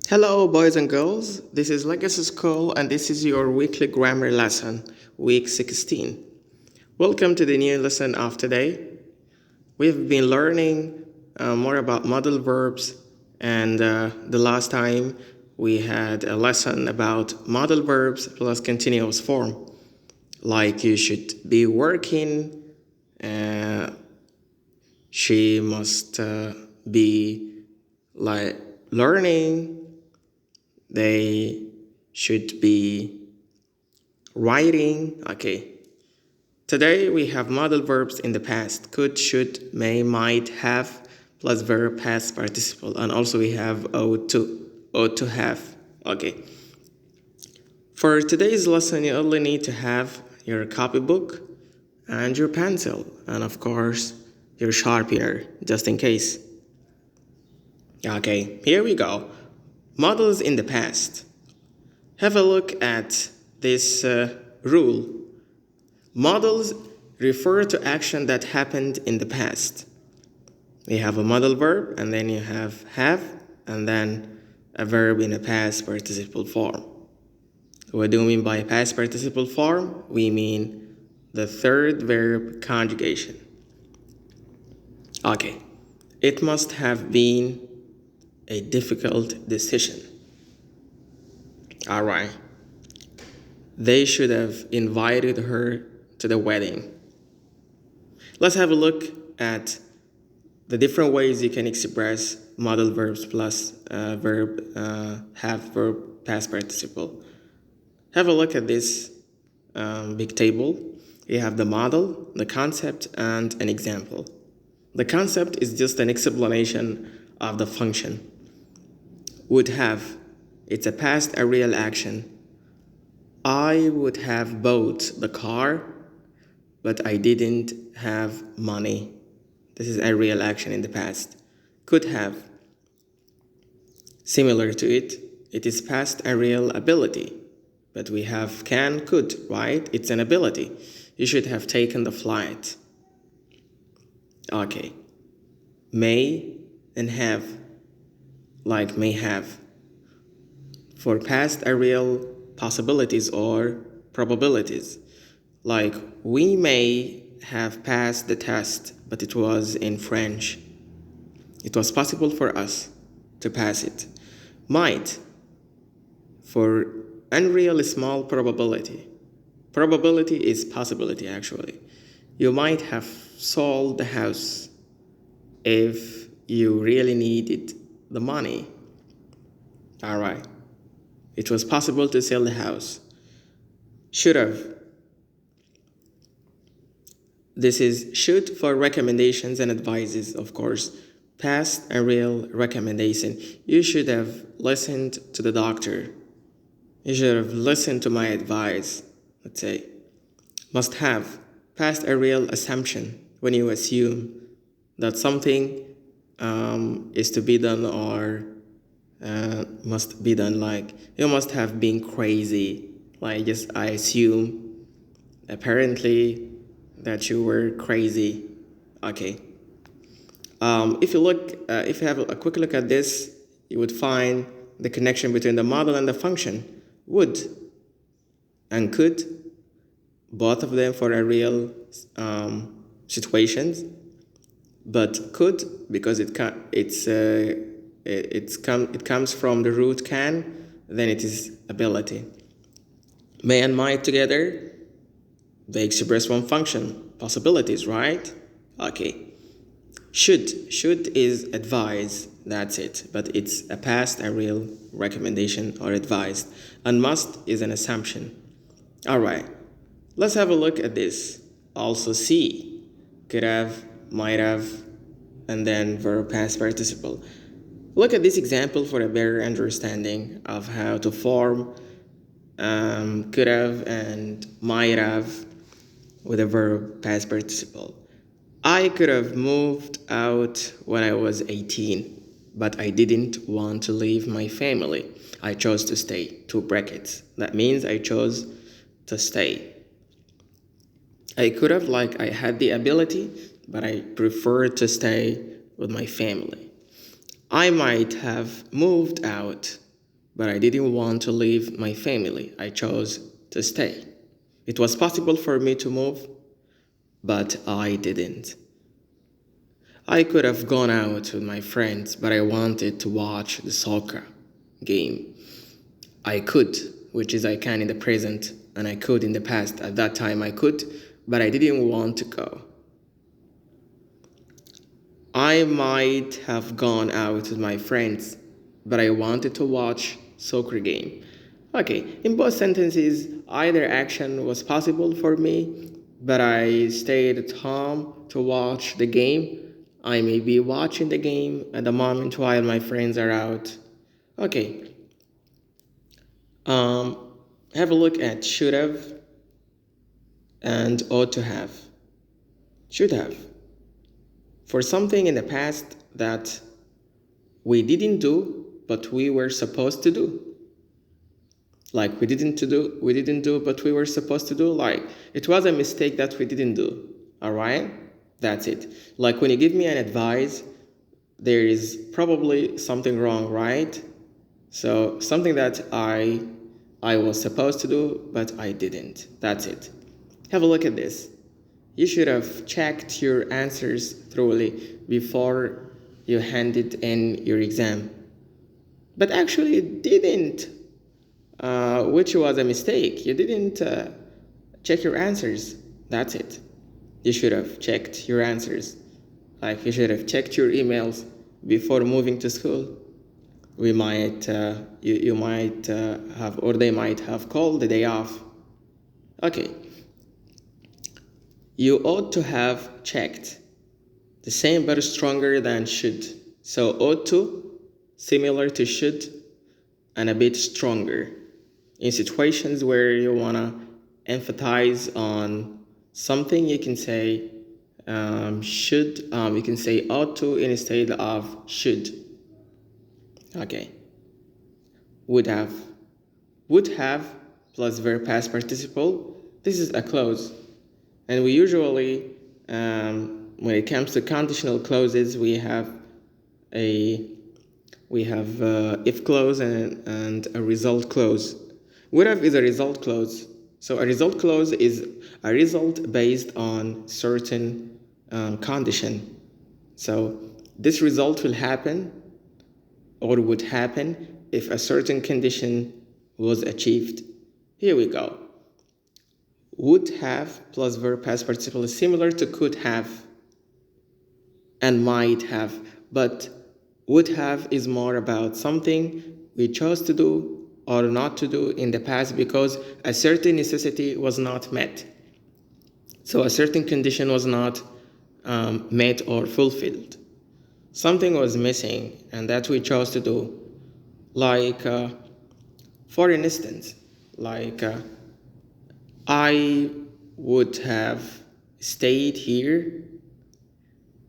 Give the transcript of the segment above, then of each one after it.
Hello, boys and girls. This is Legacy School, and this is your weekly grammar lesson, week 16. Welcome to the new lesson of today. We've been learning more about modal verbs, and the last time we had a lesson about modal verbs plus continuous form. Like you should be working, she must be like learning, they should be writing. Okay. Today we have modal verbs in the past: could, should, may, might, have, plus verb past participle. And also we have ought to have. Okay. For today's lesson, you only need to have your copybook and your pencil, and of course, your sharpener, just in case. Okay, here we go. Modals in the past. Have a look at this rule. Modals refer to action that happened in the past. We have a modal verb, and then you have, and then a verb in a past participle form. What do we mean by past participle form? We mean the third verb conjugation. Okay, it must have been a difficult decision. All right. They should have invited her to the wedding. Let's have a look at the different ways you can express modal verbs plus verb, have, verb, past participle. Have a look at this big table. You have the model, the concept, and an example. The concept is just an explanation of the function. Would have, it's a past areal action. I would have bought the car, but I didn't have money. This is a real action in the past. Could have. Similar to it, it is past a real ability. But we have can, could, right? It's an ability. You should have taken the flight. Okay. May and have, like may have. For past a real possibilities or probabilities. Like, we may have passed the test, but it was in French. It was possible for us to pass it. Might, for unreal small probability. Probability is possibility, actually. You might have sold the house if you really needed the money. All right. It was possible to sell the house. Should have. This is should for recommendations and advices, of course. Past a real recommendation. You should have listened to the doctor. You should have listened to my advice, let's say. Must have. Past a real assumption, when you assume that something is to be done or must be done. Like, you must have been crazy. Like, just I assume apparently that you were crazy. Okay. If you have a quick look at this, you would find the connection between the model and the function. Would and could, both of them for a real situations, but could because it comes from the root can, then it is ability. May and might together, they express one function, possibilities, right? Okay. Should is advise, that's it, but it's a past, a real recommendation or advised. And must is an assumption. All right, let's have a look at this. Also see, could have, might have, and then verb past participle. Look at this example for a better understanding of how to form could have and might have with a verb past participle. I could have moved out when I was 18, but I didn't want to leave my family. I chose to stay. 2 brackets. That means I chose to stay. I could have, like, I had the ability, but I preferred to stay with my family. I might have moved out, but I didn't want to leave my family. I chose to stay. It was possible for me to move, but I didn't. I could have gone out with my friends, but I wanted to watch the soccer game. I could, which is I can in the present, and I could in the past. At that time I could, but I didn't want to go. I might have gone out with my friends, but I wanted to watch soccer game. Okay, in both sentences, either action was possible for me, but I stayed at home to watch the game. I may be watching the game at the moment while my friends are out. Okay. Have a look at should have and ought to have. Should have. For something in the past that we didn't do, but we were supposed to do. Like we didn't do, but we were supposed to do. Like it was a mistake that we didn't do. All right? That's it. Like when you give me an advice, there is probably something wrong, right? So something that I was supposed to do, but I didn't. That's it. Have a look at this. You should have checked your answers thoroughly before you handed in your exam. But actually you didn't, which was a mistake. You didn't check your answers. That's it. You should have checked your answers. Like you should have checked your emails before moving to school. We might, you might have, or they might have called the day off. Okay. You ought to have checked. The same but stronger than should. So ought to, similar to should, and a bit stronger. In situations where you want to emphasize on something, you can say should, you can say ought to instead of should. Okay. Would have. Would have plus verb past participle. This is a clause. And we usually, when it comes to conditional clauses, we have if clause and a result clause. Would have is a result clause. So a result clause is a result based on certain condition. So this result will happen or would happen if a certain condition was achieved. Here we go. Would have plus verb past participle is similar to could have and might have, but would have is more about something we chose to do or not to do in the past because a certain necessity was not met. So a certain condition was not met or fulfilled. Something was missing and that we chose to do. Like, for instance, like I would have stayed here.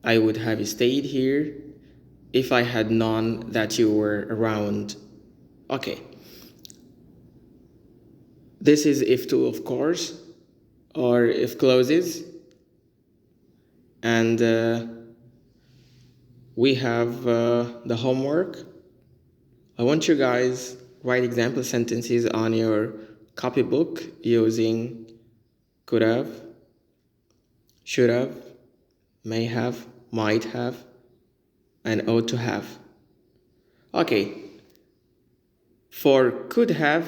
I would have stayed here if I had known that you were around. Okay. This is if to, of course, or if clauses. And we have the homework. I want you guys write example sentences on your copybook using could have, should have, may have, might have, and ought to have. Okay. For could have,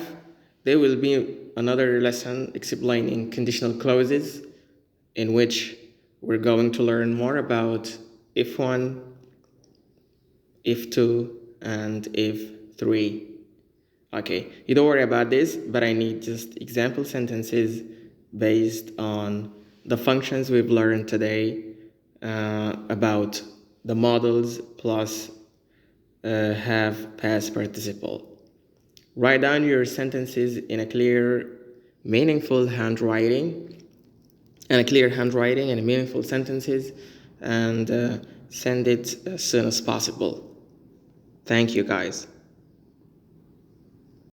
there will be another lesson explaining conditional clauses in which we're going to learn more about if one, if two, and if three. Okay, you don't worry about this, but I need just example sentences based on the functions we've learned today about the modals plus have past participle. Write down your sentences in a clear, meaningful handwriting, and meaningful sentences, and send it as soon as possible. Thank you, guys.